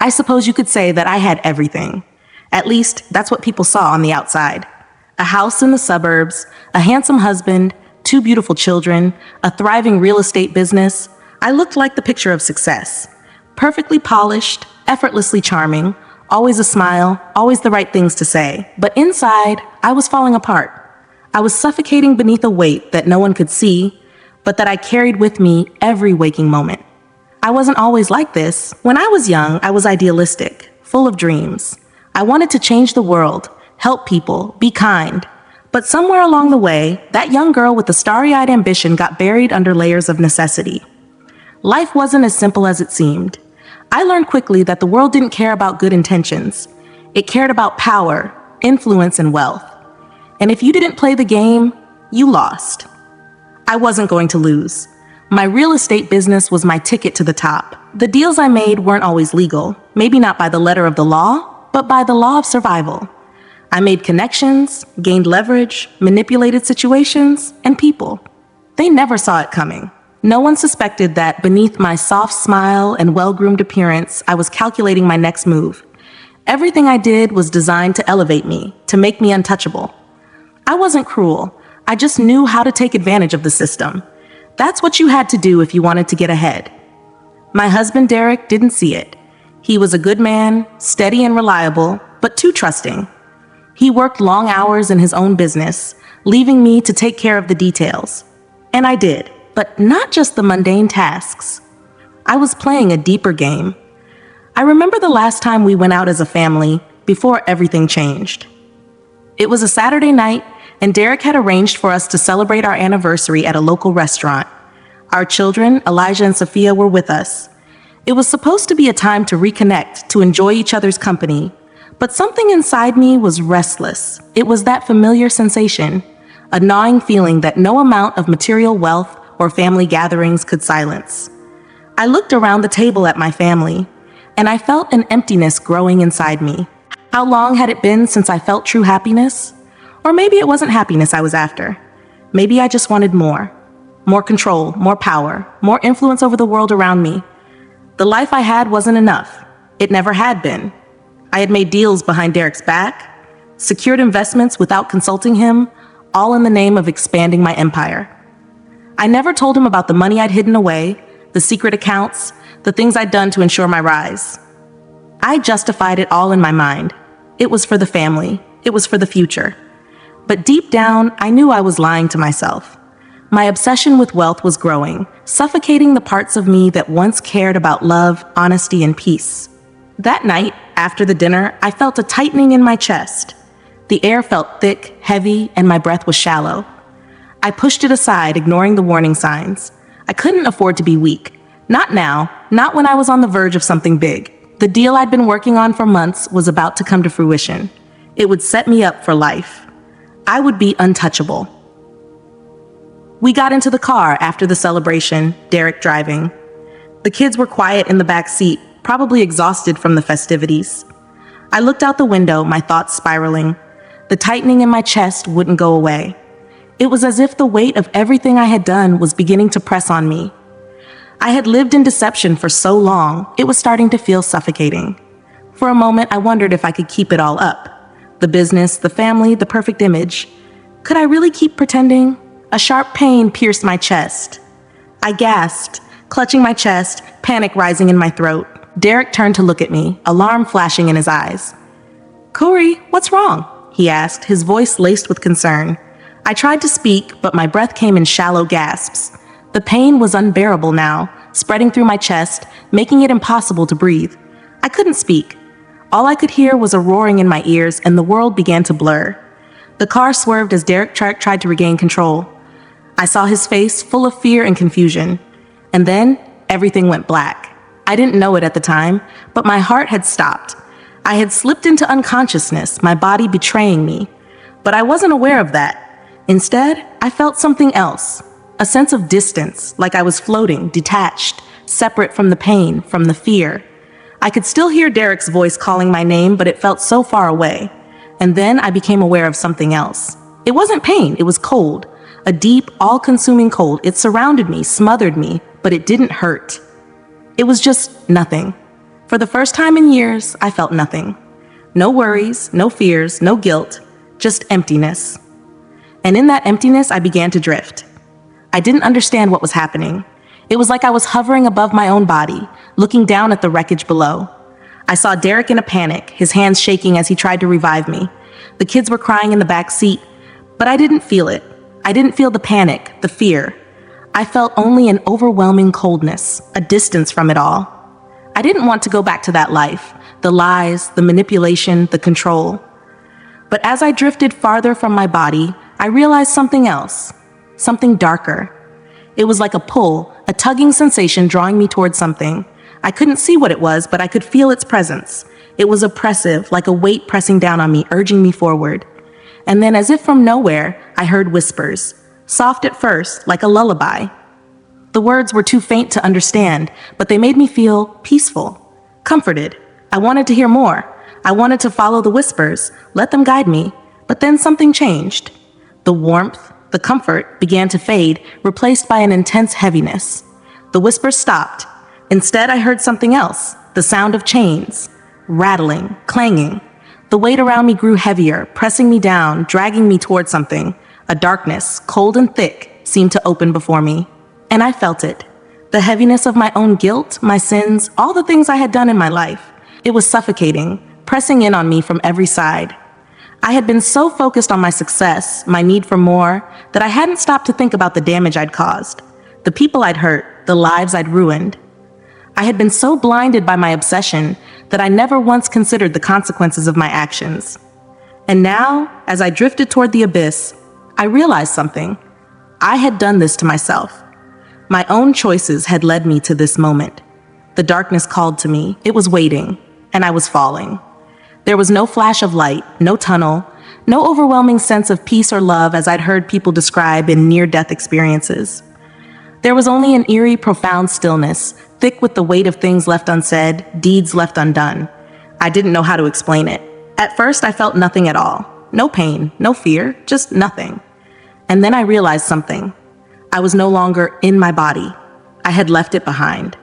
I suppose you could say that I had everything. At least, that's what people saw on the outside. A house in the suburbs, a handsome husband, two beautiful children, a thriving real estate business. I looked like the picture of success. Perfectly polished, effortlessly charming, always a smile, always the right things to say. But inside, I was falling apart. I was suffocating beneath a weight that no one could see, but that I carried with me every waking moment. I wasn't always like this. When I was young, I was idealistic, full of dreams. I wanted to change the world, help people, be kind. But somewhere along the way, that young girl with the starry-eyed ambition got buried under layers of necessity. Life wasn't as simple as it seemed. I learned quickly that the world didn't care about good intentions. It cared about power, influence, and wealth. And if you didn't play the game, you lost. I wasn't going to lose. My real estate business was my ticket to the top. The deals I made weren't always legal, maybe not by the letter of the law, but by the law of survival. I made connections, gained leverage, manipulated situations, and people. They never saw it coming. No one suspected that beneath my soft smile and well-groomed appearance, I was calculating my next move. Everything I did was designed to elevate me, to make me untouchable. I wasn't cruel. I just knew how to take advantage of the system. That's what you had to do if you wanted to get ahead. My husband, Derek, didn't see it. He was a good man, steady and reliable, but too trusting. He worked long hours in his own business, leaving me to take care of the details. And I did, but not just the mundane tasks. I was playing a deeper game. I remember the last time we went out as a family before everything changed. It was a Saturday night, and Derek had arranged for us to celebrate our anniversary at a local restaurant. Our children, Elijah and Sophia, were with us. It was supposed to be a time to reconnect, to enjoy each other's company. But something inside me was restless. It was that familiar sensation, a gnawing feeling that no amount of material wealth or family gatherings could silence. I looked around the table at my family, and I felt an emptiness growing inside me. How long had it been since I felt true happiness? Or maybe it wasn't happiness I was after. Maybe I just wanted more. More control, more power, more influence over the world around me. The life I had wasn't enough. It never had been. I had made deals behind Derek's back, secured investments without consulting him, all in the name of expanding my empire. I never told him about the money I'd hidden away, the secret accounts, the things I'd done to ensure my rise. I justified it all in my mind. It was for the family. It was for the future. But deep down, I knew I was lying to myself. My obsession with wealth was growing, suffocating the parts of me that once cared about love, honesty, and peace. That night, after the dinner, I felt a tightening in my chest. The air felt thick, heavy, and my breath was shallow. I pushed it aside, ignoring the warning signs. I couldn't afford to be weak. Not now, not when I was on the verge of something big. The deal I'd been working on for months was about to come to fruition. It would set me up for life. I would be untouchable. We got into the car after the celebration, Derek driving. The kids were quiet in the back seat, probably exhausted from the festivities. I looked out the window, my thoughts spiraling. The tightening in my chest wouldn't go away. It was as if the weight of everything I had done was beginning to press on me. I had lived in deception for so long, it was starting to feel suffocating. For a moment, I wondered if I could keep it all up. The business, the family, the perfect image. Could I really keep pretending? A sharp pain pierced my chest. I gasped, clutching my chest, panic rising in my throat. Derek turned to look at me, alarm flashing in his eyes. "Kouri, what's wrong?" he asked, his voice laced with concern. I tried to speak, but my breath came in shallow gasps. The pain was unbearable now, spreading through my chest, making it impossible to breathe. I couldn't speak. All I could hear was a roaring in my ears, and the world began to blur. The car swerved as Derek tried to regain control. I saw his face, full of fear and confusion. And then, everything went black. I didn't know it at the time, but my heart had stopped. I had slipped into unconsciousness, my body betraying me. But I wasn't aware of that. Instead, I felt something else. A sense of distance, like I was floating, detached, separate from the pain, from the fear. I could still hear Derek's voice calling my name, but it felt so far away. And then I became aware of something else. It wasn't pain, it was cold. A deep, all-consuming cold. It surrounded me, smothered me, but it didn't hurt. It was just nothing. For the first time in years, I felt nothing. No worries, no fears, no guilt, just emptiness. And in that emptiness, I began to drift. I didn't understand what was happening. It was like I was hovering above my own body, looking down at the wreckage below. I saw Derek in a panic, his hands shaking as he tried to revive me. The kids were crying in the back seat, but I didn't feel it. I didn't feel the panic, the fear. I felt only an overwhelming coldness, a distance from it all. I didn't want to go back to that life, the lies, the manipulation, the control. But as I drifted farther from my body, I realized something else, something darker. It was like a pull, a tugging sensation drawing me towards something. I couldn't see what it was, but I could feel its presence. It was oppressive, like a weight pressing down on me, urging me forward. And then, as if from nowhere, I heard whispers, soft at first, like a lullaby. The words were too faint to understand, but they made me feel peaceful, comforted. I wanted to hear more. I wanted to follow the whispers, let them guide me. But then something changed. The warmth, the comfort began to fade, replaced by an intense heaviness. The whispers stopped. Instead, I heard something else, the sound of chains, rattling, clanging. The weight around me grew heavier, pressing me down, dragging me towards something. A darkness, cold and thick, seemed to open before me. And I felt it. The heaviness of my own guilt, my sins, all the things I had done in my life. It was suffocating, pressing in on me from every side. I had been so focused on my success, my need for more, that I hadn't stopped to think about the damage I'd caused, the people I'd hurt, the lives I'd ruined. I had been so blinded by my obsession that I never once considered the consequences of my actions. And now, as I drifted toward the abyss, I realized something. I had done this to myself. My own choices had led me to this moment. The darkness called to me. It was waiting, and I was falling. There was no flash of light, no tunnel, no overwhelming sense of peace or love as I'd heard people describe in near-death experiences. There was only an eerie, profound stillness, thick with the weight of things left unsaid, deeds left undone. I didn't know how to explain it. At first, I felt nothing at all. No pain, no fear, just nothing. And then I realized something. I was no longer in my body. I had left it behind.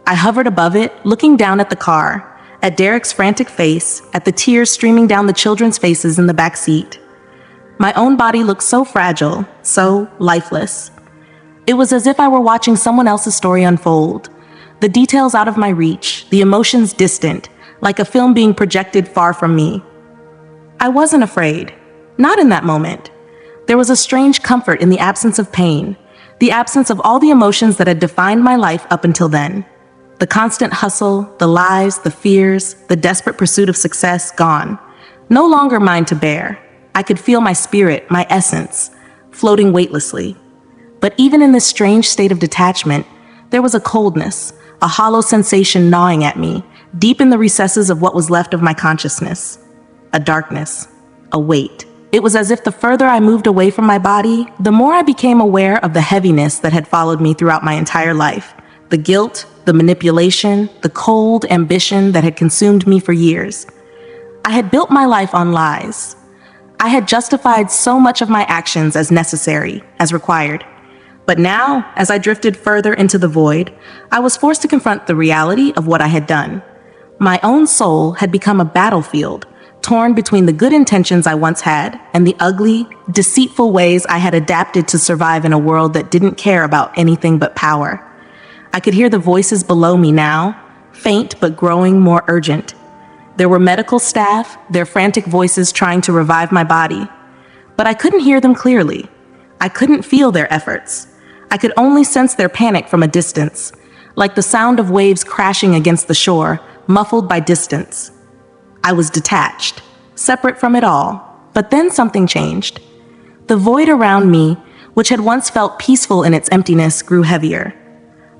I hovered above it, looking down at the car, at Derek's frantic face, at the tears streaming down the children's faces in the back seat. My own body looked so fragile, so lifeless. It was as if I were watching someone else's story unfold. The details out of my reach, the emotions distant, like a film being projected far from me. I wasn't afraid. Not in that moment. There was a strange comfort in the absence of pain, the absence of all the emotions that had defined my life up until then. The constant hustle, the lies, the fears, the desperate pursuit of success gone. No longer mine to bear. I could feel my spirit, my essence, floating weightlessly. But even in this strange state of detachment, there was a coldness, a hollow sensation gnawing at me, deep in the recesses of what was left of my consciousness. A darkness, a weight. It was as if the further I moved away from my body, the more I became aware of the heaviness that had followed me throughout my entire life. The guilt, the manipulation, the cold ambition that had consumed me for years. I had built my life on lies. I had justified so much of my actions as necessary, as required. But now, as I drifted further into the void, I was forced to confront the reality of what I had done. My own soul had become a battlefield, torn between the good intentions I once had and the ugly, deceitful ways I had adapted to survive in a world that didn't care about anything but power. I could hear the voices below me now, faint but growing more urgent. There were medical staff, their frantic voices trying to revive my body. But I couldn't hear them clearly. I couldn't feel their efforts. I could only sense their panic from a distance, like the sound of waves crashing against the shore, muffled by distance. I was detached, separate from it all. But then something changed. The void around me, which had once felt peaceful in its emptiness, grew heavier.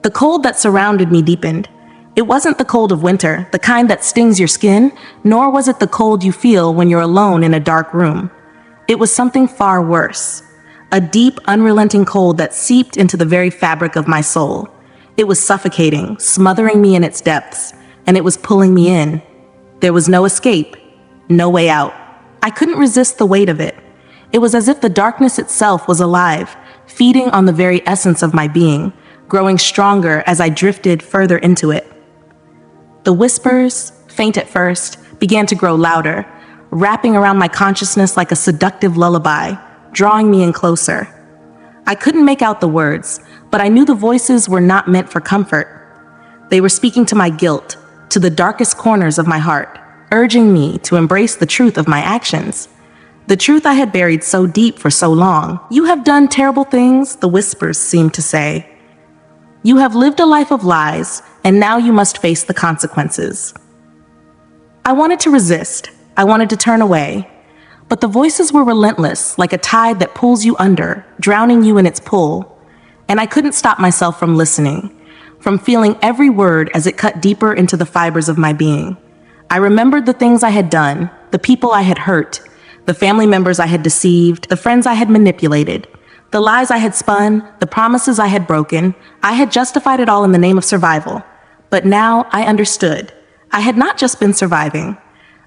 The cold that surrounded me deepened. It wasn't the cold of winter, the kind that stings your skin, nor was it the cold you feel when you're alone in a dark room. It was something far worse. A deep, unrelenting cold that seeped into the very fabric of my soul. It was suffocating, smothering me in its depths, and it was pulling me in. There was no escape, no way out. I couldn't resist the weight of it. It was as if the darkness itself was alive, feeding on the very essence of my being, growing stronger as I drifted further into it. The whispers, faint at first, began to grow louder, wrapping around my consciousness like a seductive lullaby, drawing me in closer. I couldn't make out the words, but I knew the voices were not meant for comfort. They were speaking to my guilt, to the darkest corners of my heart, urging me to embrace the truth of my actions. The truth I had buried so deep for so long. You have done terrible things, the whispers seemed to say. You have lived a life of lies, and now you must face the consequences. I wanted to resist. I wanted to turn away. But the voices were relentless, like a tide that pulls you under, drowning you in its pull. And I couldn't stop myself from listening, from feeling every word as it cut deeper into the fibers of my being. I remembered the things I had done, the people I had hurt, the family members I had deceived, the friends I had manipulated, the lies I had spun, the promises I had broken. I had justified it all in the name of survival. But now I understood. I had not just been surviving.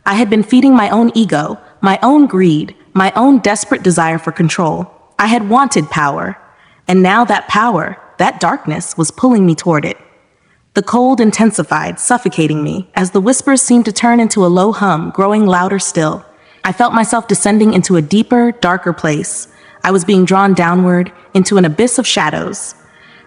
I had been feeding my own ego, my own greed, my own desperate desire for control. I had wanted power. And now that power, that darkness, was pulling me toward it. The cold intensified, suffocating me, as the whispers seemed to turn into a low hum, growing louder still. I felt myself descending into a deeper, darker place. I was being drawn downward, into an abyss of shadows.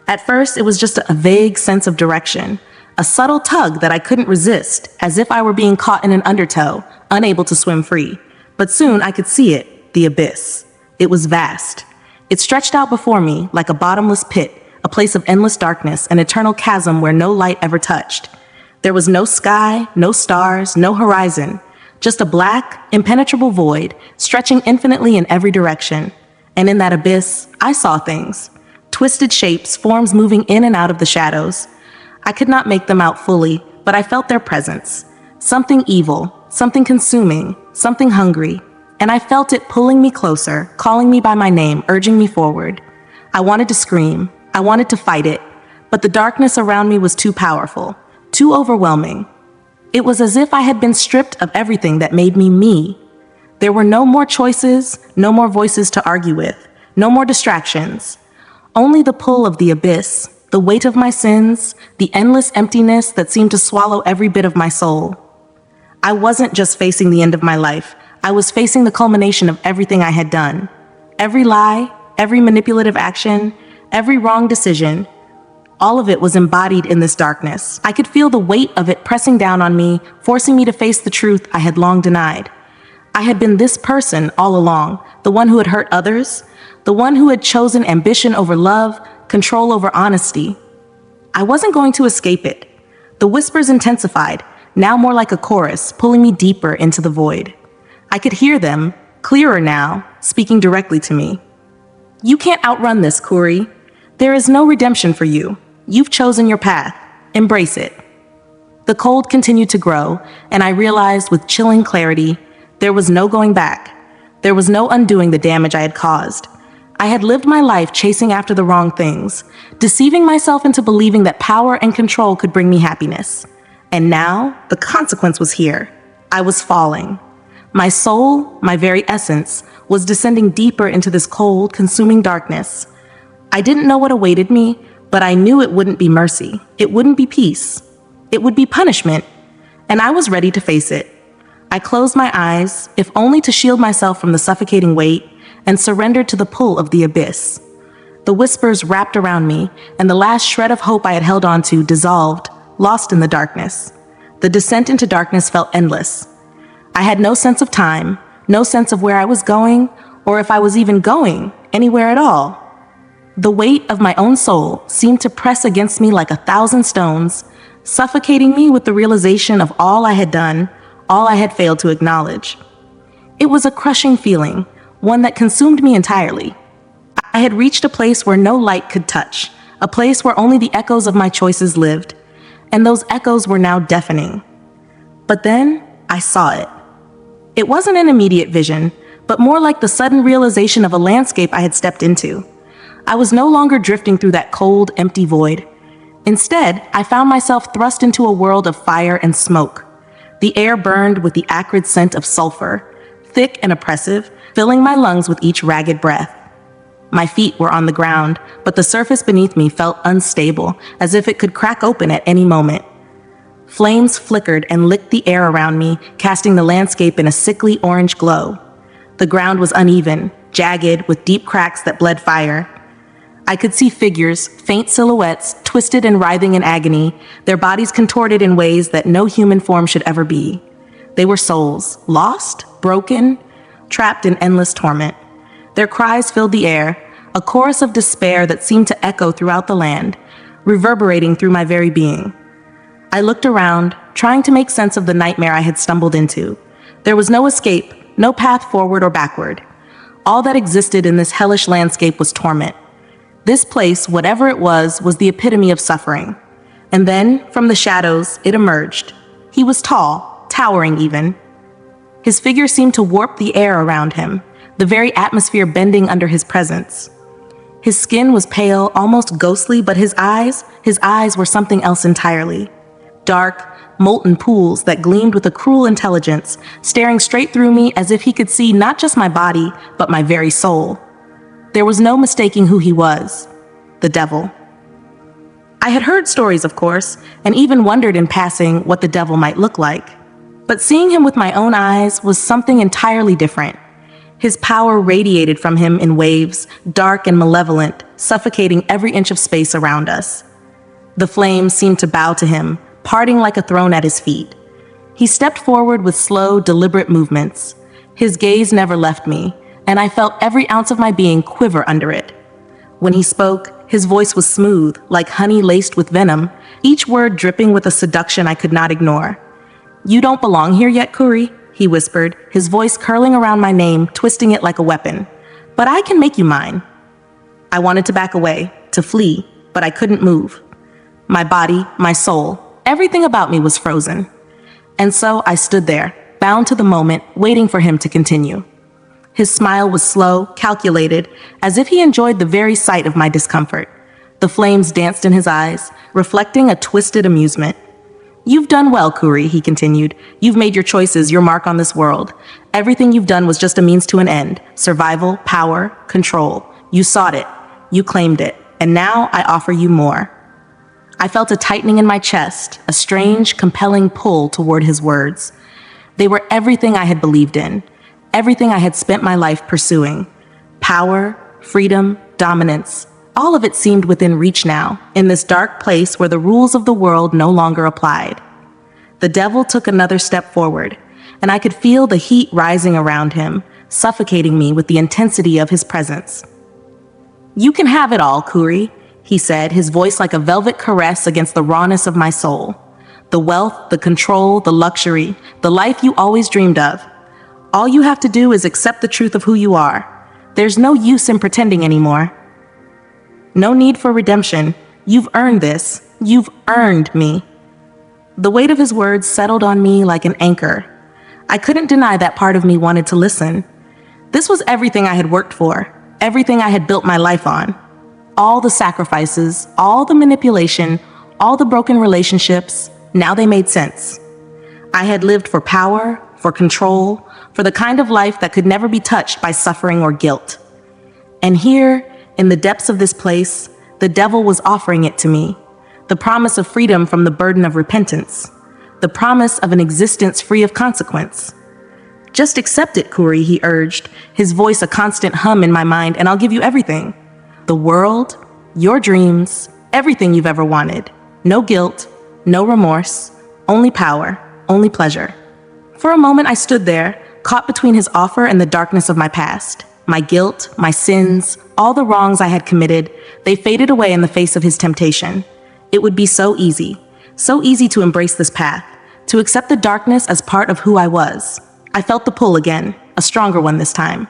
At first, it was just a vague sense of direction, a subtle tug that I couldn't resist, as if I were being caught in an undertow, unable to swim free. But soon I could see it, the abyss. It was vast. It stretched out before me like a bottomless pit, a place of endless darkness, an eternal chasm where no light ever touched. There was no sky, no stars, no horizon, just a black, impenetrable void, stretching infinitely in every direction. And in that abyss, I saw things. Twisted shapes, forms moving in and out of the shadows. I could not make them out fully, but I felt their presence. Something evil, something consuming, something hungry. And I felt it pulling me closer, calling me by my name, urging me forward. I wanted to scream. I wanted to fight it. But the darkness around me was too powerful, too overwhelming. It was as if I had been stripped of everything that made me me. There were no more choices, no more voices to argue with, no more distractions. Only the pull of the abyss, the weight of my sins, the endless emptiness that seemed to swallow every bit of my soul. I wasn't just facing the end of my life. I was facing the culmination of everything I had done. Every lie, every manipulative action, every wrong decision, all of it was embodied in this darkness. I could feel the weight of it pressing down on me, forcing me to face the truth I had long denied. I had been this person all along, the one who had hurt others, the one who had chosen ambition over love, control over honesty. I wasn't going to escape it. The whispers intensified, now more like a chorus, pulling me deeper into the void. I could hear them, clearer now, speaking directly to me. You can't outrun this, Kouri. There is no redemption for you. You've chosen your path. Embrace it. The cold continued to grow, and I realized with chilling clarity, there was no going back. There was no undoing the damage I had caused. I had lived my life chasing after the wrong things, deceiving myself into believing that power and control could bring me happiness. And now, the consequence was here. I was falling. My soul, my very essence, was descending deeper into this cold, consuming darkness. I didn't know what awaited me, but I knew it wouldn't be mercy. It wouldn't be peace. It would be punishment. And I was ready to face it. I closed my eyes, if only to shield myself from the suffocating weight, and surrendered to the pull of the abyss. The whispers wrapped around me, and the last shred of hope I had held on to dissolved, lost in the darkness. The descent into darkness felt endless. I had no sense of time, no sense of where I was going, or if I was even going anywhere at all. The weight of my own soul seemed to press against me like 1,000 stones, suffocating me with the realization of all I had done, all I had failed to acknowledge. It was a crushing feeling, one that consumed me entirely. I had reached a place where no light could touch, a place where only the echoes of my choices lived, and those echoes were now deafening. But then I saw it. It wasn't an immediate vision, but more like the sudden realization of a landscape I had stepped into. I was no longer drifting through that cold, empty void. Instead, I found myself thrust into a world of fire and smoke. The air burned with the acrid scent of sulfur, thick and oppressive, filling my lungs with each ragged breath. My feet were on the ground, but the surface beneath me felt unstable, as if it could crack open at any moment. Flames flickered and licked the air around me, casting the landscape in a sickly orange glow. The ground was uneven, jagged, with deep cracks that bled fire. I could see figures, faint silhouettes, twisted and writhing in agony, their bodies contorted in ways that no human form should ever be. They were souls, lost, broken, trapped in endless torment. Their cries filled the air, a chorus of despair that seemed to echo throughout the land, reverberating through my very being. I looked around, trying to make sense of the nightmare I had stumbled into. There was no escape, no path forward or backward. All that existed in this hellish landscape was torment. This place, whatever it was the epitome of suffering. And then, from the shadows, it emerged. He was tall, towering even. His figure seemed to warp the air around him, the very atmosphere bending under his presence. His skin was pale, almost ghostly, but his eyes were something else entirely. Dark, molten pools that gleamed with a cruel intelligence, staring straight through me as if he could see not just my body, but my very soul. There was no mistaking who he was. The devil. I had heard stories, of course, and even wondered in passing what the devil might look like. But seeing him with my own eyes was something entirely different. His power radiated from him in waves, dark and malevolent, suffocating every inch of space around us. The flames seemed to bow to him, parting like a throne at his feet. He stepped forward with slow, deliberate movements. His gaze never left me, and I felt every ounce of my being quiver under it. When he spoke, his voice was smooth, like honey laced with venom, each word dripping with a seduction I could not ignore. "You don't belong here yet, Kouri," he whispered, his voice curling around my name, twisting it like a weapon. "But I can make you mine." I wanted to back away, to flee, but I couldn't move. My body, my soul, everything about me was frozen. And so I stood there, bound to the moment, waiting for him to continue. His smile was slow, calculated, as if he enjoyed the very sight of my discomfort. The flames danced in his eyes, reflecting a twisted amusement. "You've done well, Kouri," he continued. "You've made your choices, your mark on this world. Everything you've done was just a means to an end. Survival, power, control. You sought it. You claimed it. And now I offer you more." I felt a tightening in my chest, a strange, compelling pull toward his words. They were everything I had believed in, everything I had spent my life pursuing. Power, freedom, dominance, all of it seemed within reach now, in this dark place where the rules of the world no longer applied. The devil took another step forward, and I could feel the heat rising around him, suffocating me with the intensity of his presence. "You can have it all, Kouri," he said, his voice like a velvet caress against the rawness of my soul. "The wealth, the control, the luxury, the life you always dreamed of. All you have to do is accept the truth of who you are. There's no use in pretending anymore. No need for redemption. You've earned this. You've earned me." The weight of his words settled on me like an anchor. I couldn't deny that part of me wanted to listen. This was everything I had worked for, everything I had built my life on. All the sacrifices, all the manipulation, all the broken relationships, now they made sense. I had lived for power, for control, for the kind of life that could never be touched by suffering or guilt. And here, in the depths of this place, the devil was offering it to me. The promise of freedom from the burden of repentance. The promise of an existence free of consequence. "Just accept it, Kouri," he urged, his voice a constant hum in my mind, "and I'll give you everything. The world, your dreams, everything you've ever wanted. No guilt, no remorse, only power, only pleasure." For a moment I stood there, caught between his offer and the darkness of my past. My guilt, my sins, all the wrongs I had committed, they faded away in the face of his temptation. It would be so easy to embrace this path, to accept the darkness as part of who I was. I felt the pull again, a stronger one this time.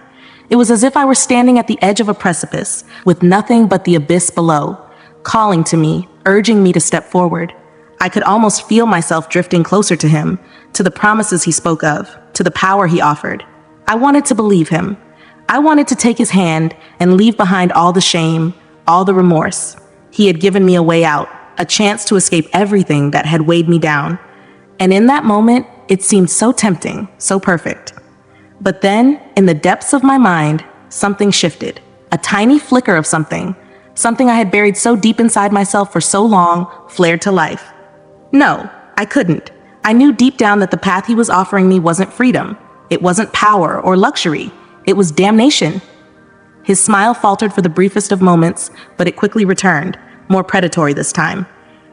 It was as if I were standing at the edge of a precipice, with nothing but the abyss below, calling to me, urging me to step forward. I could almost feel myself drifting closer to him, to the promises he spoke of, to the power he offered. I wanted to believe him. I wanted to take his hand and leave behind all the shame, all the remorse. He had given me a way out, a chance to escape everything that had weighed me down. And in that moment, it seemed so tempting, so perfect. But then, in the depths of my mind, something shifted. A tiny flicker of something I had buried so deep inside myself for so long, flared to life. No, I couldn't. I knew deep down that the path he was offering me wasn't freedom. It wasn't power or luxury. It was damnation. His smile faltered for the briefest of moments, but it quickly returned, more predatory this time.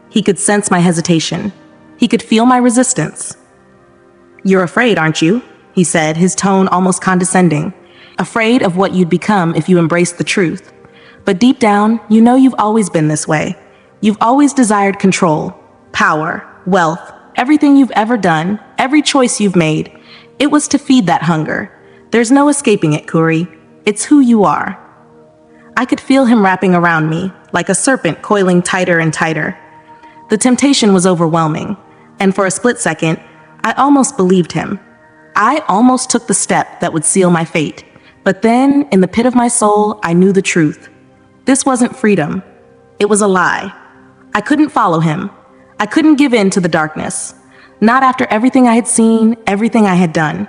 He could sense my hesitation. He could feel my resistance. "You're afraid, aren't you?" he said, his tone almost condescending. "Afraid of what you'd become if you embraced the truth. But deep down, you know you've always been this way. You've always desired control, power, wealth, everything you've ever done, every choice you've made. It was to feed that hunger. There's no escaping it, Kouri. It's who you are." I could feel him wrapping around me, like a serpent coiling tighter and tighter. The temptation was overwhelming, and for a split second, I almost believed him. I almost took the step that would seal my fate. But then, in the pit of my soul, I knew the truth. This wasn't freedom. It was a lie. I couldn't follow him. I couldn't give in to the darkness. Not after everything I had seen, everything I had done.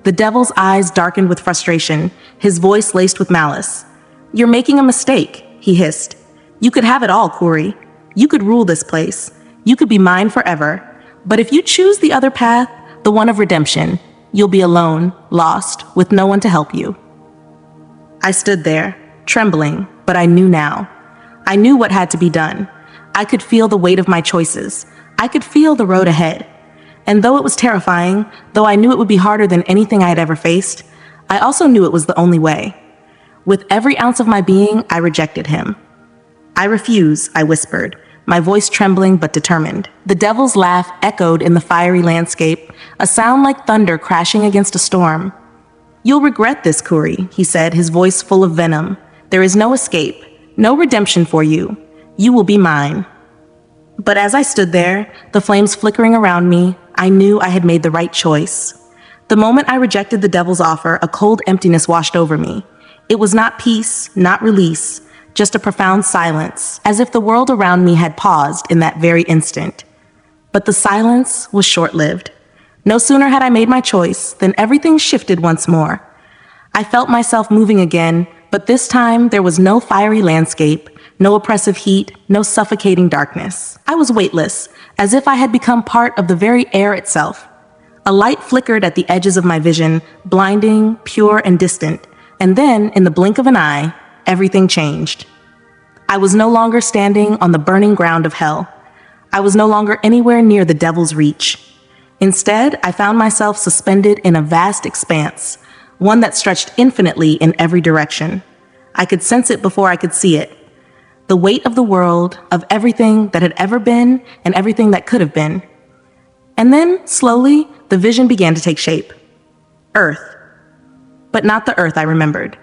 The devil's eyes darkened with frustration, his voice laced with malice. "You're making a mistake," he hissed. "You could have it all, Kouri. You could rule this place. You could be mine forever. But if you choose the other path, the one of redemption, you'll be alone, lost, with no one to help you." I stood there, trembling, but I knew now. I knew what had to be done. I could feel the weight of my choices. I could feel the road ahead. And though it was terrifying, though I knew it would be harder than anything I had ever faced, I also knew it was the only way. With every ounce of my being, I rejected him. "I refuse," I whispered, my voice trembling but determined. The devil's laugh echoed in the fiery landscape, a sound like thunder crashing against a storm. "You'll regret this, Kouri," he said, his voice full of venom. "There is no escape, no redemption for you. You will be mine." But as I stood there, the flames flickering around me, I knew I had made the right choice. The moment I rejected the devil's offer, a cold emptiness washed over me. It was not peace, not release, just a profound silence, as if the world around me had paused in that very instant. But the silence was short-lived. No sooner had I made my choice than everything shifted once more. I felt myself moving again, but this time there was no fiery landscape, no oppressive heat, no suffocating darkness. I was weightless, as if I had become part of the very air itself. A light flickered at the edges of my vision, blinding, pure and distant, and then, in the blink of an eye, everything changed. I was no longer standing on the burning ground of hell. I was no longer anywhere near the devil's reach. Instead, I found myself suspended in a vast expanse, one that stretched infinitely in every direction. I could sense it before I could see it. The weight of the world, of everything that had ever been and everything that could have been. And then, slowly, the vision began to take shape. Earth. But not the Earth I remembered.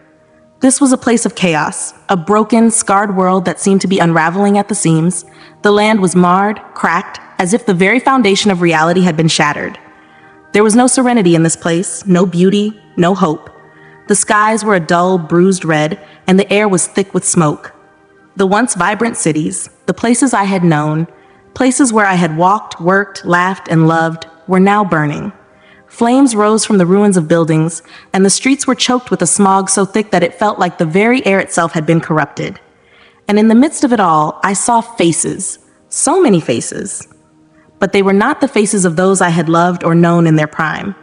This was a place of chaos, a broken, scarred world that seemed to be unraveling at the seams. The land was marred, cracked, as if the very foundation of reality had been shattered. There was no serenity in this place, no beauty, no hope. The skies were a dull, bruised red, and the air was thick with smoke. The once vibrant cities, the places I had known, places where I had walked, worked, laughed, and loved, were now burning. Flames rose from the ruins of buildings, and the streets were choked with a smog so thick that it felt like the very air itself had been corrupted. And in the midst of it all, I saw faces, so many faces. But they were not the faces of those I had loved or known in their prime.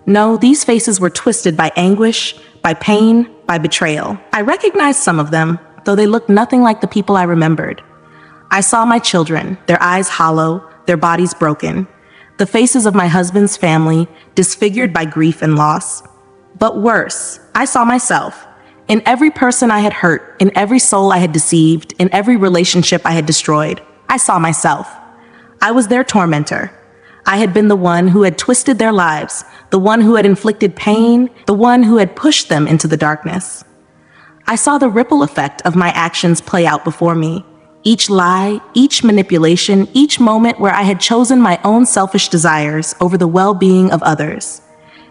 No, these faces were twisted by anguish, by pain, by betrayal. I recognized some of them, though they looked nothing like the people I remembered. I saw my children, their eyes hollow, their bodies broken. The faces of my husband's family, disfigured by grief and loss. But worse, I saw myself. In every person I had hurt, in every soul I had deceived, in every relationship I had destroyed, I saw myself. I was their tormentor. I had been the one who had twisted their lives, the one who had inflicted pain, the one who had pushed them into the darkness. I saw the ripple effect of my actions play out before me. Each lie, each manipulation, each moment where I had chosen my own selfish desires over the well-being of others.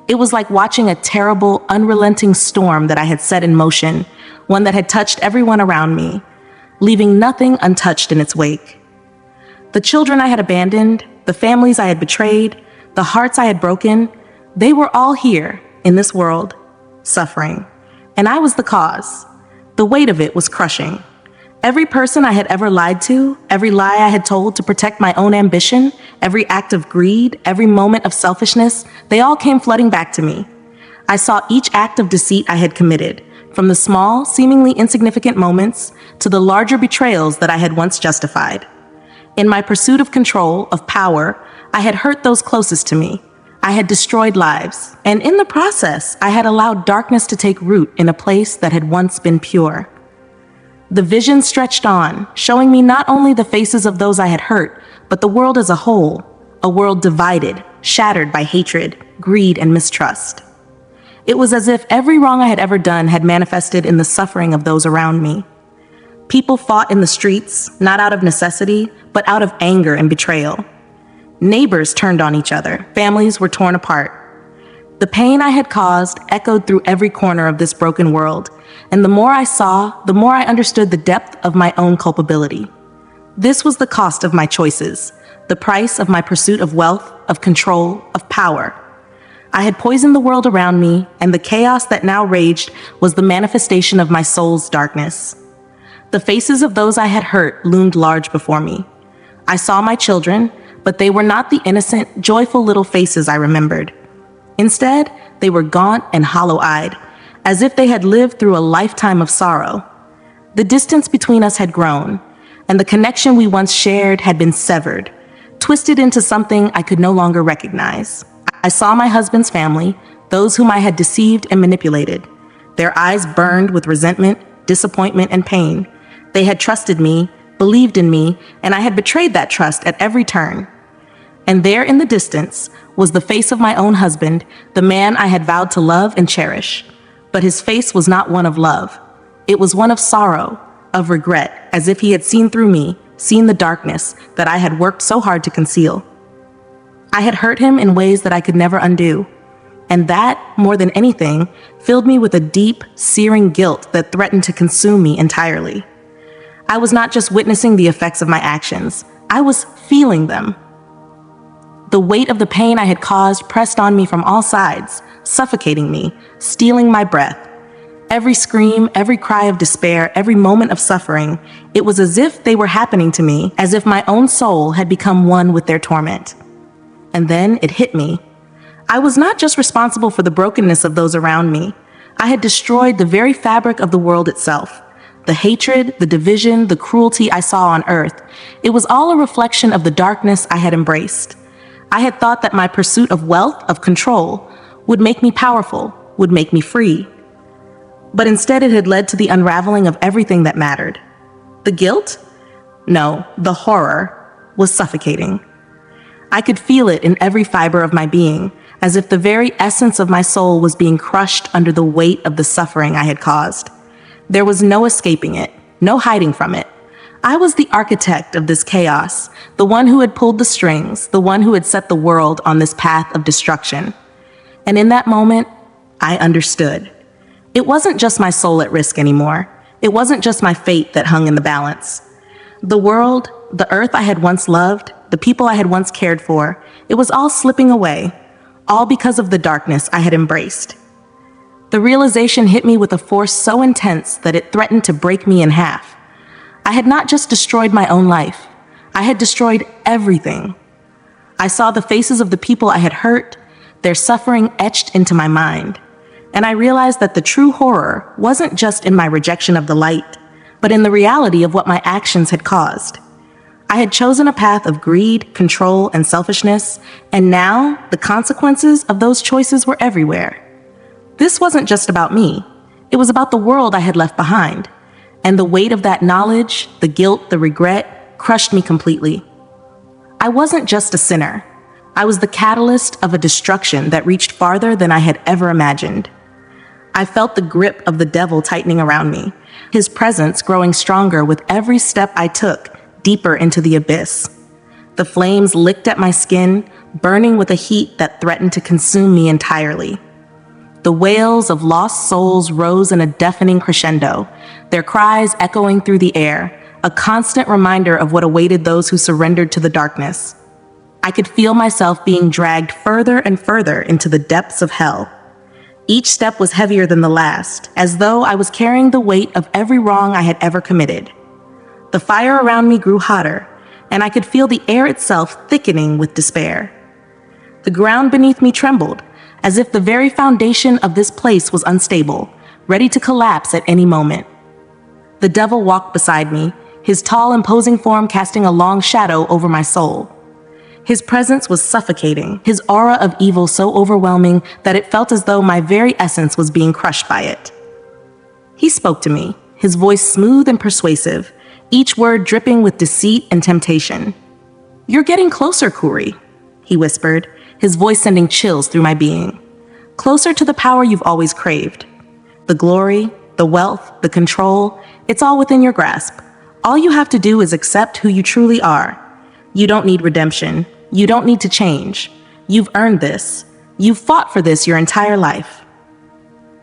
It was like watching a terrible, unrelenting storm that I had set in motion, one that had touched everyone around me, leaving nothing untouched in its wake. The children I had abandoned, the families I had betrayed, the hearts I had broken, they were all here, in this world, suffering. And I was the cause. The weight of it was crushing. Every person I had ever lied to, every lie I had told to protect my own ambition, every act of greed, every moment of selfishness, they all came flooding back to me. I saw each act of deceit I had committed, from the small, seemingly insignificant moments to the larger betrayals that I had once justified. In my pursuit of control, of power, I had hurt those closest to me. I had destroyed lives, and in the process, I had allowed darkness to take root in a place that had once been pure. The vision stretched on, showing me not only the faces of those I had hurt, but the world as a whole, a world divided, shattered by hatred, greed, and mistrust. It was as if every wrong I had ever done had manifested in the suffering of those around me. People fought in the streets, not out of necessity, but out of anger and betrayal. Neighbors turned on each other, families were torn apart. The pain I had caused echoed through every corner of this broken world, and the more I saw, the more I understood the depth of my own culpability. This was the cost of my choices, the price of my pursuit of wealth, of control, of power. I had poisoned the world around me, and the chaos that now raged was the manifestation of my soul's darkness. The faces of those I had hurt loomed large before me. I saw my children, but they were not the innocent, joyful little faces I remembered. Instead, they were gaunt and hollow-eyed, as if they had lived through a lifetime of sorrow. The distance between us had grown, and the connection we once shared had been severed, twisted into something I could no longer recognize. I saw my husband's family, those whom I had deceived and manipulated. Their eyes burned with resentment, disappointment, and pain. They had trusted me, believed in me, and I had betrayed that trust at every turn. And there in the distance was the face of my own husband, the man I had vowed to love and cherish. But his face was not one of love. It was one of sorrow, of regret, as if he had seen through me, seen the darkness that I had worked so hard to conceal. I had hurt him in ways that I could never undo. And that, more than anything, filled me with a deep, searing guilt that threatened to consume me entirely. I was not just witnessing the effects of my actions, I was feeling them. The weight of the pain I had caused pressed on me from all sides, suffocating me, stealing my breath. Every scream, every cry of despair, every moment of suffering, it was as if they were happening to me, as if my own soul had become one with their torment. And then it hit me. I was not just responsible for the brokenness of those around me. I had destroyed the very fabric of the world itself. The hatred, the division, the cruelty I saw on earth, it was all a reflection of the darkness I had embraced. I had thought that my pursuit of wealth, of control, would make me powerful, would make me free. But instead it had led to the unraveling of everything that mattered. The guilt? No, the horror was suffocating. I could feel it in every fiber of my being, as if the very essence of my soul was being crushed under the weight of the suffering I had caused. There was no escaping it, no hiding from it. I was the architect of this chaos, the one who had pulled the strings, the one who had set the world on this path of destruction. And in that moment, I understood. It wasn't just my soul at risk anymore. It wasn't just my fate that hung in the balance. The world, the earth I had once loved, the people I had once cared for, it was all slipping away, all because of the darkness I had embraced. The realization hit me with a force so intense that it threatened to break me in half. I had not just destroyed my own life, I had destroyed everything. I saw the faces of the people I had hurt, their suffering etched into my mind. And I realized that the true horror wasn't just in my rejection of the light, but in the reality of what my actions had caused. I had chosen a path of greed, control, and selfishness, and now the consequences of those choices were everywhere. This wasn't just about me. It was about the world I had left behind. And the weight of that knowledge, the guilt, the regret, crushed me completely. I wasn't just a sinner. I was the catalyst of a destruction that reached farther than I had ever imagined. I felt the grip of the devil tightening around me, his presence growing stronger with every step I took deeper into the abyss. The flames licked at my skin, burning with a heat that threatened to consume me entirely. The wails of lost souls rose in a deafening crescendo, their cries echoing through the air, a constant reminder of what awaited those who surrendered to the darkness. I could feel myself being dragged further and further into the depths of hell. Each step was heavier than the last, as though I was carrying the weight of every wrong I had ever committed. The fire around me grew hotter, and I could feel the air itself thickening with despair. The ground beneath me trembled, as if the very foundation of this place was unstable, ready to collapse at any moment. The devil walked beside me, his tall, imposing form casting a long shadow over my soul. His presence was suffocating, his aura of evil so overwhelming that it felt as though my very essence was being crushed by it. He spoke to me, his voice smooth and persuasive, each word dripping with deceit and temptation. "You're getting closer, Kouri," he whispered, his voice sending chills through my being. "Closer to the power you've always craved. The glory, the wealth, the control, it's all within your grasp. All you have to do is accept who you truly are. You don't need redemption. You don't need to change. You've earned this. You've fought for this your entire life."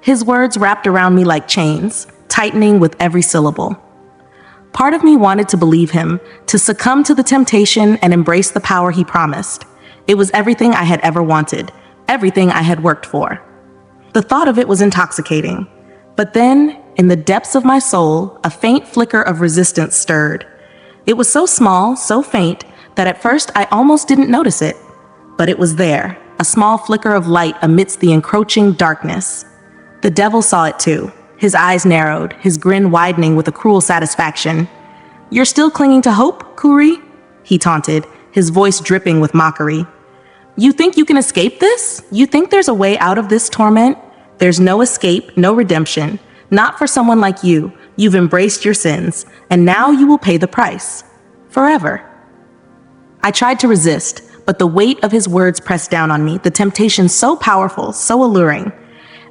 His words wrapped around me like chains, tightening with every syllable. Part of me wanted to believe him, to succumb to the temptation and embrace the power he promised. It was everything I had ever wanted, everything I had worked for. The thought of it was intoxicating. But then, in the depths of my soul, a faint flicker of resistance stirred. It was so small, so faint, that at first I almost didn't notice it. But it was there, a small flicker of light amidst the encroaching darkness. The devil saw it too. His eyes narrowed, his grin widening with a cruel satisfaction. "You're still clinging to hope, Kouri?" he taunted, his voice dripping with mockery. "You think you can escape this? You think there's a way out of this torment? There's no escape, no redemption. Not for someone like you. You've embraced your sins, and now you will pay the price. Forever." I tried to resist, but the weight of his words pressed down on me, the temptation so powerful, so alluring.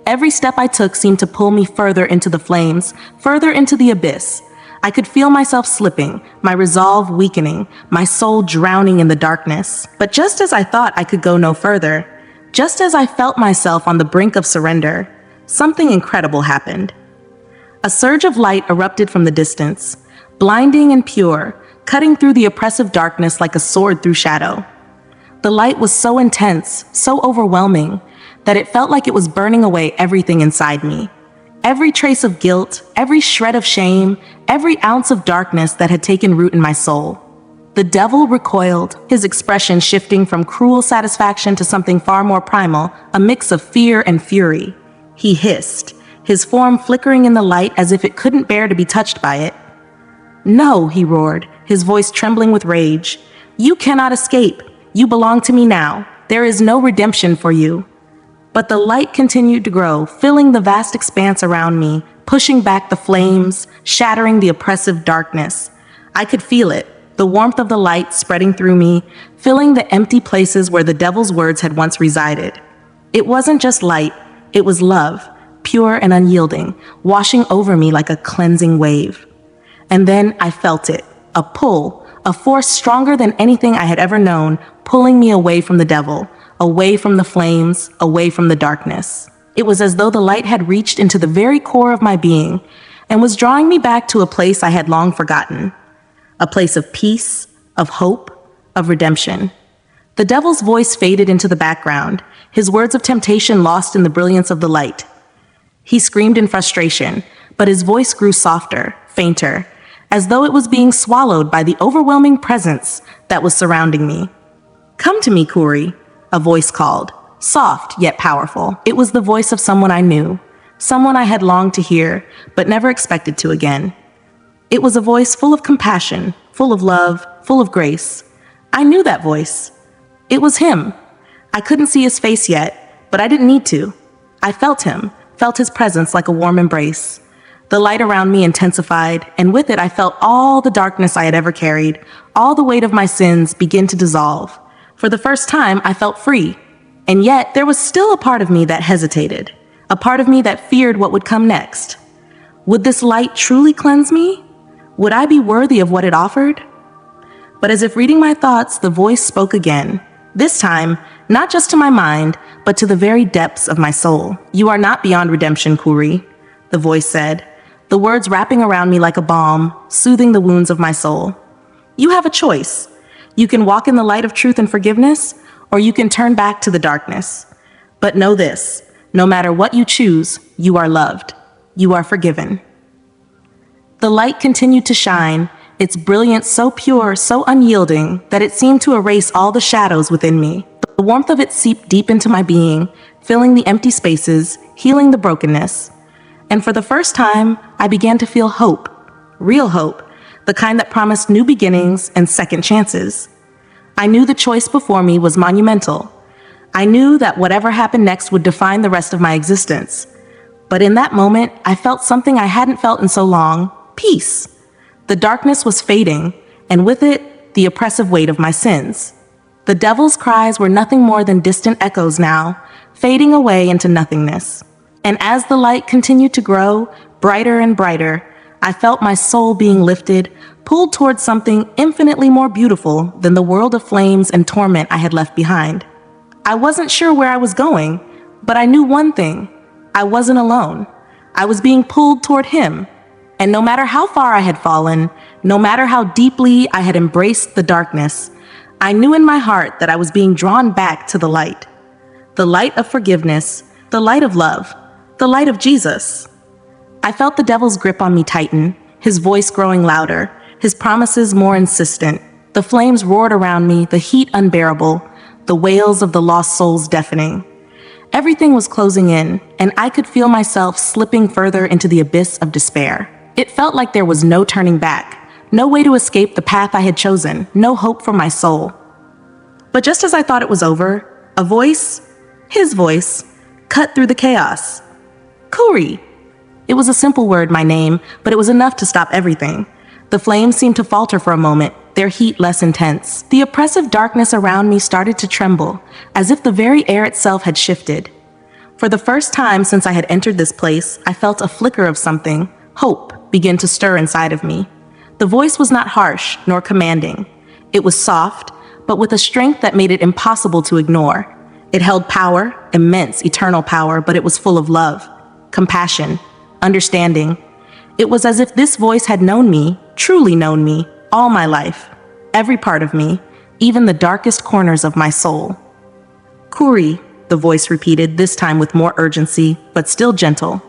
Every step I took seemed to pull me further into the flames, further into the abyss. I could feel myself slipping, my resolve weakening, my soul drowning in the darkness. But just as I thought I could go no further, just as I felt myself on the brink of surrender, something incredible happened. A surge of light erupted from the distance, blinding and pure, cutting through the oppressive darkness like a sword through shadow. The light was so intense, so overwhelming, that it felt like it was burning away everything inside me. Every trace of guilt, every shred of shame, every ounce of darkness that had taken root in my soul. The devil recoiled, his expression shifting from cruel satisfaction to something far more primal, a mix of fear and fury. He hissed, his form flickering in the light as if it couldn't bear to be touched by it. "No," he roared, his voice trembling with rage. "You cannot escape. You belong to me now. There is no redemption for you." But the light continued to grow, filling the vast expanse around me, pushing back the flames, shattering the oppressive darkness. I could feel it, the warmth of the light spreading through me, filling the empty places where the devil's words had once resided. It wasn't just light, it was love, pure and unyielding, washing over me like a cleansing wave. And then I felt it, a pull, a force stronger than anything I had ever known, pulling me away from the devil, away from the flames, away from the darkness. It was as though the light had reached into the very core of my being and was drawing me back to a place I had long forgotten. A place of peace, of hope, of redemption. The devil's voice faded into the background, his words of temptation lost in the brilliance of the light. He screamed in frustration, but his voice grew softer, fainter, as though it was being swallowed by the overwhelming presence that was surrounding me. "Come to me, Kouri," a voice called, soft yet powerful. It was the voice of someone I knew, someone I had longed to hear, but never expected to again. It was a voice full of compassion, full of love, full of grace. I knew that voice. It was him. I couldn't see his face yet, but I didn't need to. I felt him, felt his presence like a warm embrace. The light around me intensified, and with it I felt all the darkness I had ever carried, all the weight of my sins begin to dissolve. For the first time, I felt free. And yet, there was still a part of me that hesitated, a part of me that feared what would come next. Would this light truly cleanse me? Would I be worthy of what it offered? But as if reading my thoughts, the voice spoke again. This time, not just to my mind, but to the very depths of my soul. "You are not beyond redemption, Kouri," the voice said, the words wrapping around me like a balm, soothing the wounds of my soul. "You have a choice. You can walk in the light of truth and forgiveness, or you can turn back to the darkness. But know this, no matter what you choose, you are loved. You are forgiven." The light continued to shine, its brilliance so pure, so unyielding, that it seemed to erase all the shadows within me. The warmth of it seeped deep into my being, filling the empty spaces, healing the brokenness. And for the first time, I began to feel hope, real hope, the kind that promised new beginnings and second chances. I knew the choice before me was monumental. I knew that whatever happened next would define the rest of my existence. But in that moment, I felt something I hadn't felt in so long: peace. The darkness was fading, and with it, the oppressive weight of my sins. The devil's cries were nothing more than distant echoes now, fading away into nothingness. And as the light continued to grow, brighter and brighter, I felt my soul being lifted, pulled towards something infinitely more beautiful than the world of flames and torment I had left behind. I wasn't sure where I was going, but I knew one thing: I wasn't alone. I was being pulled toward him. And no matter how far I had fallen, no matter how deeply I had embraced the darkness, I knew in my heart that I was being drawn back to the light of forgiveness, the light of love, the light of Jesus. I felt the devil's grip on me tighten, his voice growing louder, his promises more insistent. The flames roared around me, the heat unbearable, the wails of the lost souls deafening. Everything was closing in, and I could feel myself slipping further into the abyss of despair. It felt like there was no turning back, no way to escape the path I had chosen, no hope for my soul. But just as I thought it was over, a voice, his voice, cut through the chaos. Kouri. It was a simple word, my name, but it was enough to stop everything. The flames seemed to falter for a moment, their heat less intense. The oppressive darkness around me started to tremble, as if the very air itself had shifted. For the first time since I had entered this place, I felt a flicker of something, hope, begin to stir inside of me. The voice was not harsh nor commanding. It was soft, but with a strength that made it impossible to ignore. It held power, immense, eternal power, but it was full of love, compassion, understanding. It was as if this voice had known me, truly known me, all my life, every part of me, even the darkest corners of my soul. Kouri, the voice repeated, this time with more urgency, but still gentle.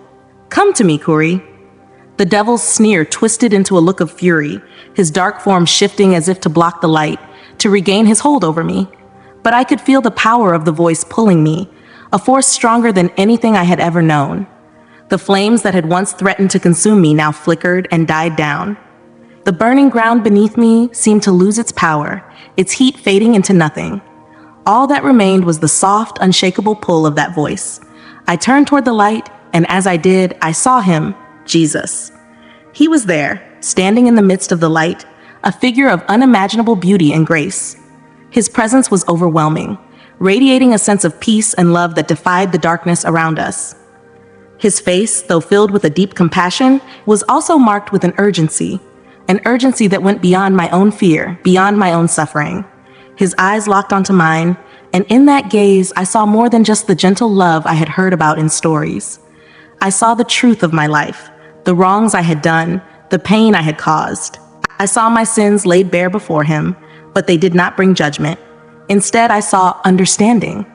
Come to me, Kouri. The devil's sneer twisted into a look of fury, his dark form shifting as if to block the light, to regain his hold over me. But I could feel the power of the voice pulling me, a force stronger than anything I had ever known. The flames that had once threatened to consume me now flickered and died down. The burning ground beneath me seemed to lose its power, its heat fading into nothing. All that remained was the soft, unshakable pull of that voice. I turned toward the light, and as I did, I saw him, Jesus. He was there, standing in the midst of the light, a figure of unimaginable beauty and grace. His presence was overwhelming, radiating a sense of peace and love that defied the darkness around us. His face, though filled with a deep compassion, was also marked with an urgency that went beyond my own fear, beyond my own suffering. His eyes locked onto mine, and in that gaze, I saw more than just the gentle love I had heard about in stories. I saw the truth of my life, the wrongs I had done, the pain I had caused. I saw my sins laid bare before him, but they did not bring judgment. Instead, I saw understanding.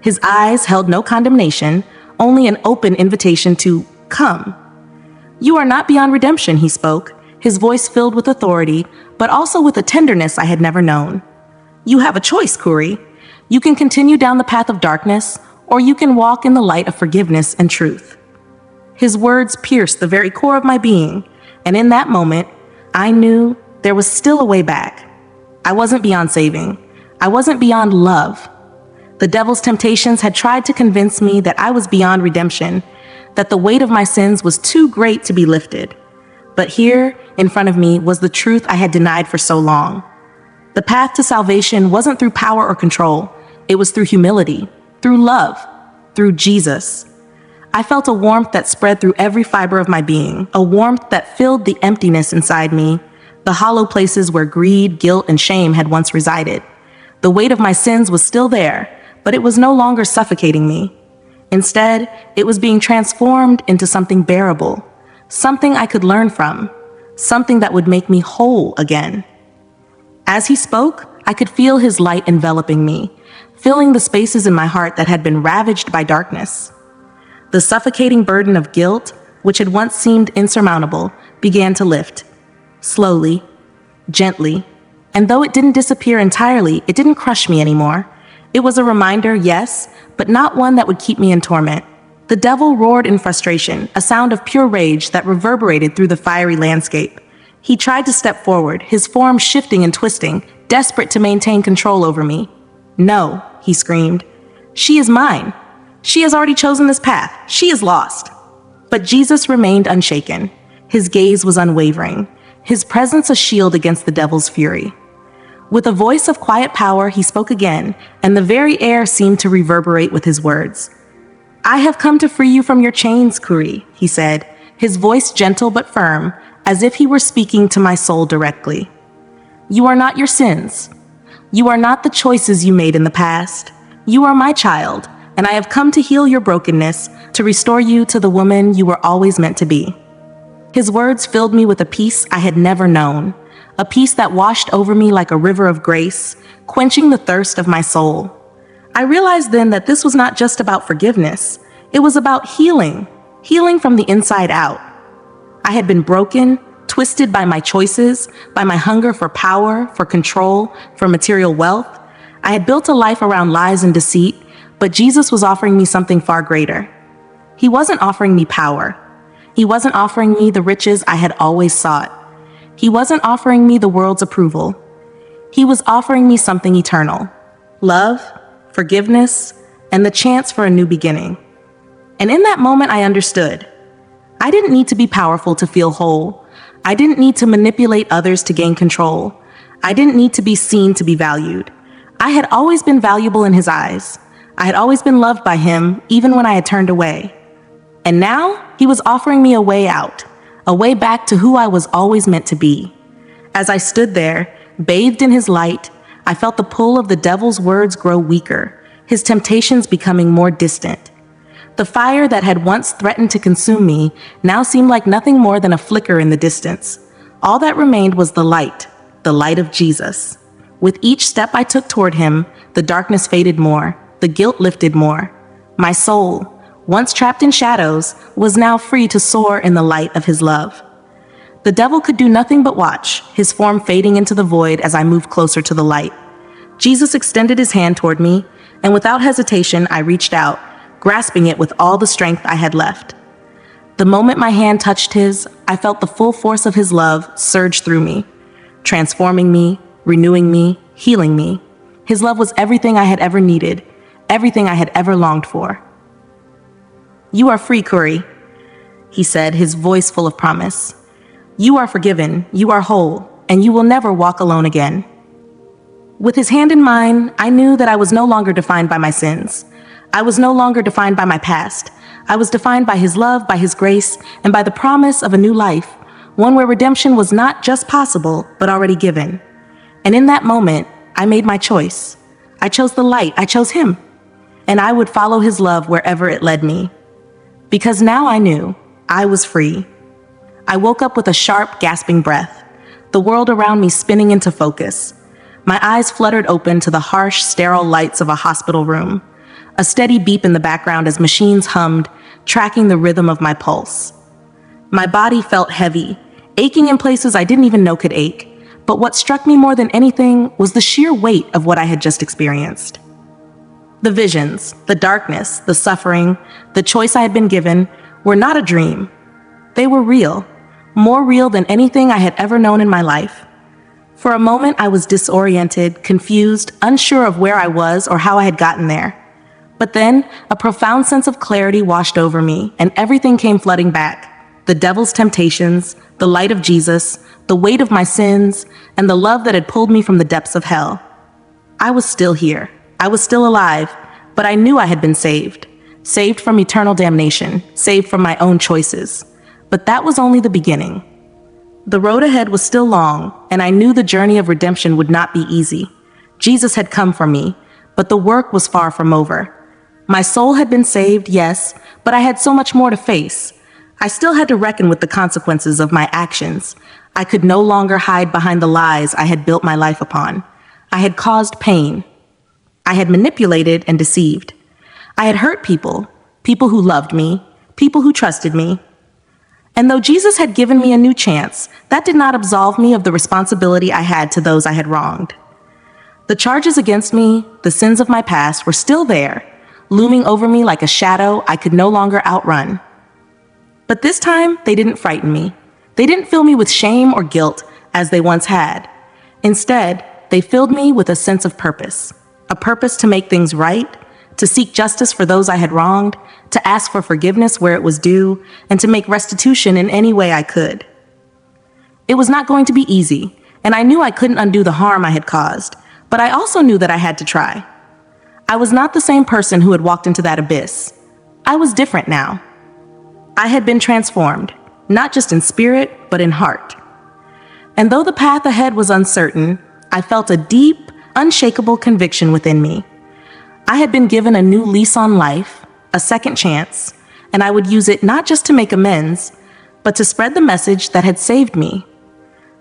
His eyes held no condemnation, only an open invitation to come. You are not beyond redemption, he spoke, his voice filled with authority, but also with a tenderness I had never known. You have a choice, Kouri. You can continue down the path of darkness, or you can walk in the light of forgiveness and truth. His words pierced the very core of my being, and in that moment, I knew there was still a way back. I wasn't beyond saving. I wasn't beyond love. The devil's temptations had tried to convince me that I was beyond redemption, that the weight of my sins was too great to be lifted. But here, in front of me, was the truth I had denied for so long. The path to salvation wasn't through power or control. It was through humility, through love, through Jesus. I felt a warmth that spread through every fiber of my being, a warmth that filled the emptiness inside me, the hollow places where greed, guilt, and shame had once resided. The weight of my sins was still there, but it was no longer suffocating me. Instead, it was being transformed into something bearable, something I could learn from, something that would make me whole again. As he spoke, I could feel his light enveloping me, filling the spaces in my heart that had been ravaged by darkness. The suffocating burden of guilt, which had once seemed insurmountable, began to lift. Slowly, gently. And though it didn't disappear entirely, it didn't crush me anymore. It was a reminder, yes, but not one that would keep me in torment. The devil roared in frustration, a sound of pure rage that reverberated through the fiery landscape. He tried to step forward, his form shifting and twisting, desperate to maintain control over me. "No," he screamed. "She is mine. She has already chosen this path. She is lost." But Jesus remained unshaken. His gaze was unwavering, his presence a shield against the devil's fury. With a voice of quiet power, he spoke again, and the very air seemed to reverberate with his words. "I have come to free you from your chains, Kouri," he said, his voice gentle but firm, as if he were speaking to my soul directly. "You are not your sins. You are not the choices you made in the past. You are my child, and I have come to heal your brokenness, to restore you to the woman you were always meant to be." His words filled me with a peace I had never known, a peace that washed over me like a river of grace, quenching the thirst of my soul. I realized then that this was not just about forgiveness. It was about healing, healing from the inside out. I had been broken, twisted by my choices, by my hunger for power, for control, for material wealth. I had built a life around lies and deceit, but Jesus was offering me something far greater. He wasn't offering me power. He wasn't offering me the riches I had always sought. He wasn't offering me the world's approval. He was offering me something eternal: love, forgiveness, and the chance for a new beginning. And in that moment, I understood. I didn't need to be powerful to feel whole. I didn't need to manipulate others to gain control. I didn't need to be seen to be valued. I had always been valuable in his eyes. I had always been loved by him, even when I had turned away. And now, he was offering me a way out, a way back to who I was always meant to be. As I stood there, bathed in his light, I felt the pull of the devil's words grow weaker, his temptations becoming more distant. The fire that had once threatened to consume me now seemed like nothing more than a flicker in the distance. All that remained was the light of Jesus. With each step I took toward him, the darkness faded more, the guilt lifted more. My soul, once trapped in shadows, was now free to soar in the light of his love. The devil could do nothing but watch, his form fading into the void as I moved closer to the light. Jesus extended his hand toward me, and without hesitation, I reached out, grasping it with all the strength I had left. The moment my hand touched his, I felt the full force of his love surge through me, transforming me, renewing me, healing me. His love was everything I had ever needed, everything I had ever longed for. "You are free, Kouri," he said, his voice full of promise. "You are forgiven, you are whole, and you will never walk alone again." With his hand in mine, I knew that I was no longer defined by my sins. I was no longer defined by my past. I was defined by his love, by his grace, and by the promise of a new life, one where redemption was not just possible, but already given. And in that moment, I made my choice. I chose the light, I chose him. And I would follow his love wherever it led me. Because now I knew I was free. I woke up with a sharp, gasping breath, the world around me spinning into focus. My eyes fluttered open to the harsh, sterile lights of a hospital room. A steady beep in the background as machines hummed, tracking the rhythm of my pulse. My body felt heavy, aching in places I didn't even know could ache. But what struck me more than anything was the sheer weight of what I had just experienced. The visions, the darkness, the suffering, the choice I had been given were not a dream. They were real, more real than anything I had ever known in my life. For a moment, I was disoriented, confused, unsure of where I was or how I had gotten there. But then, a profound sense of clarity washed over me, and everything came flooding back. The devil's temptations, the light of Jesus, the weight of my sins, and the love that had pulled me from the depths of hell. I was still here. I was still alive, but I knew I had been saved. Saved from eternal damnation, saved from my own choices. But that was only the beginning. The road ahead was still long, and I knew the journey of redemption would not be easy. Jesus had come for me, but the work was far from over. My soul had been saved, yes, but I had so much more to face. I still had to reckon with the consequences of my actions. I could no longer hide behind the lies I had built my life upon. I had caused pain. I had manipulated and deceived. I had hurt people, people who loved me, people who trusted me. And though Jesus had given me a new chance, that did not absolve me of the responsibility I had to those I had wronged. The charges against me, the sins of my past, were still there, looming over me like a shadow I could no longer outrun. But this time, they didn't frighten me. They didn't fill me with shame or guilt as they once had. Instead, they filled me with a sense of purpose. A purpose to make things right, to seek justice for those I had wronged, to ask for forgiveness where it was due, and to make restitution in any way I could. It was not going to be easy, and I knew I couldn't undo the harm I had caused, but I also knew that I had to try. I was not the same person who had walked into that abyss. I was different now. I had been transformed, not just in spirit, but in heart. And though the path ahead was uncertain, I felt a deep, unshakable conviction within me. I had been given a new lease on life, a second chance, and I would use it not just to make amends, but to spread the message that had saved me.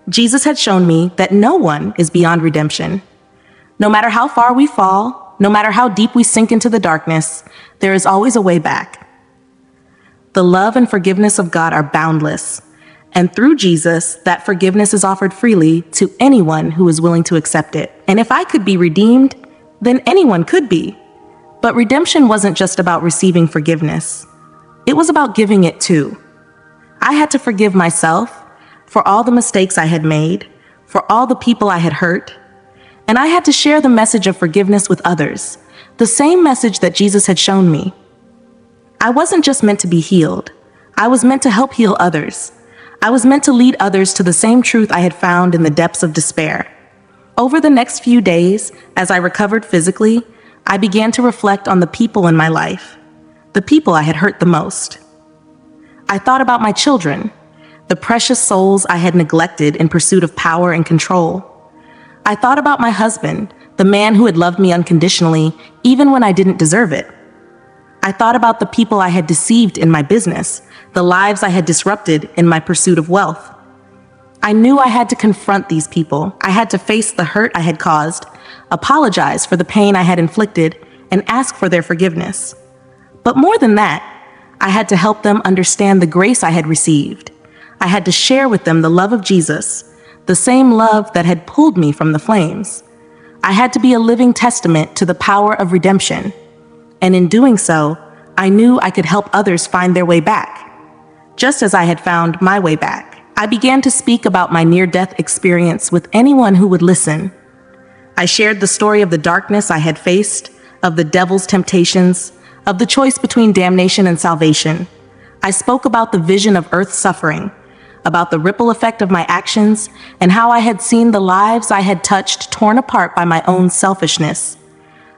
Jesus had shown me that no one is beyond redemption. No matter how far we fall, no matter how deep we sink into the darkness, there is always a way back. The love and forgiveness of God are boundless, and through Jesus, that forgiveness is offered freely to anyone who is willing to accept it. And if I could be redeemed, then anyone could be. But redemption wasn't just about receiving forgiveness. It was about giving it too. I had to forgive myself for all the mistakes I had made, for all the people I had hurt, and I had to share the message of forgiveness with others, the same message that Jesus had shown me. I wasn't just meant to be healed. I was meant to help heal others. I was meant to lead others to the same truth I had found in the depths of despair. Over the next few days, as I recovered physically, I began to reflect on the people in my life, the people I had hurt the most. I thought about my children, the precious souls I had neglected in pursuit of power and control. I thought about my husband, the man who had loved me unconditionally, even when I didn't deserve it. I thought about the people I had deceived in my business, the lives I had disrupted in my pursuit of wealth. I knew I had to confront these people. I had to face the hurt I had caused, apologize for the pain I had inflicted, and ask for their forgiveness. But more than that, I had to help them understand the grace I had received. I had to share with them the love of Jesus, the same love that had pulled me from the flames. I had to be a living testament to the power of redemption. And in doing so, I knew I could help others find their way back, just as I had found my way back. I began to speak about my near-death experience with anyone who would listen. I shared the story of the darkness I had faced, of the devil's temptations, of the choice between damnation and salvation. I spoke about the vision of earth's suffering, about the ripple effect of my actions, and how I had seen the lives I had touched torn apart by my own selfishness.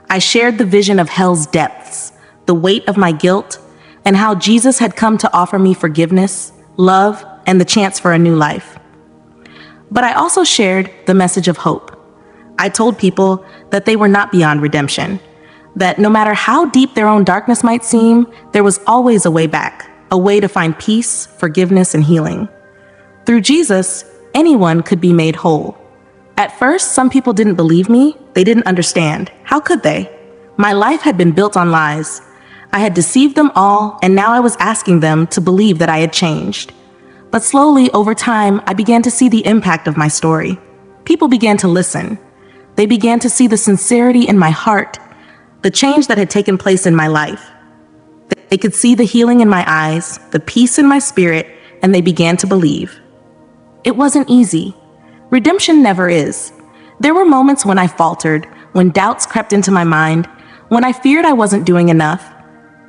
I shared the vision of hell's depths, the weight of my guilt, and how Jesus had come to offer me forgiveness, love, and the chance for a new life. But I also shared the message of hope. I told people that they were not beyond redemption, that no matter how deep their own darkness might seem, there was always a way back, a way to find peace, forgiveness, and healing. Through Jesus, anyone could be made whole. At first, some people didn't believe me. They didn't understand. How could they? My life had been built on lies. I had deceived them all, and now I was asking them to believe that I had changed. But slowly, over time, I began to see the impact of my story. People began to listen. They began to see the sincerity in my heart, the change that had taken place in my life. They could see the healing in my eyes, the peace in my spirit, and they began to believe. It wasn't easy. Redemption never is. There were moments when I faltered, when doubts crept into my mind, when I feared I wasn't doing enough.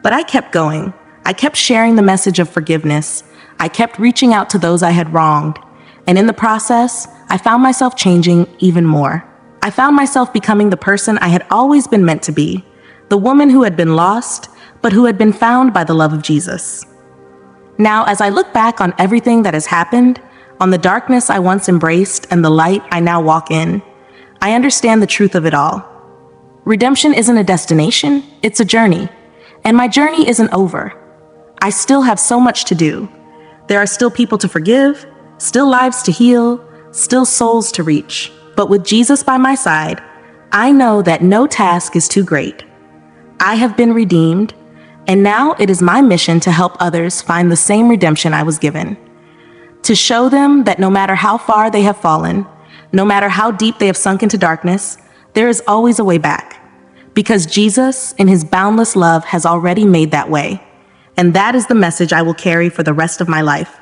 But I kept going. I kept sharing the message of forgiveness. I kept reaching out to those I had wronged. And in the process, I found myself changing even more. I found myself becoming the person I had always been meant to be, the woman who had been lost, but who had been found by the love of Jesus. Now, as I look back on everything that has happened, on the darkness I once embraced and the light I now walk in, I understand the truth of it all. Redemption isn't a destination, it's a journey. And my journey isn't over. I still have so much to do. There are still people to forgive, still lives to heal, still souls to reach. But with Jesus by my side, I know that no task is too great. I have been redeemed, And now it is my mission to help others find the same redemption I was given. To show them that no matter how far they have fallen, no matter how deep they have sunk into darkness, there is always a way back. Because Jesus, in his boundless love, has already made that way. And that is the message I will carry for the rest of my life.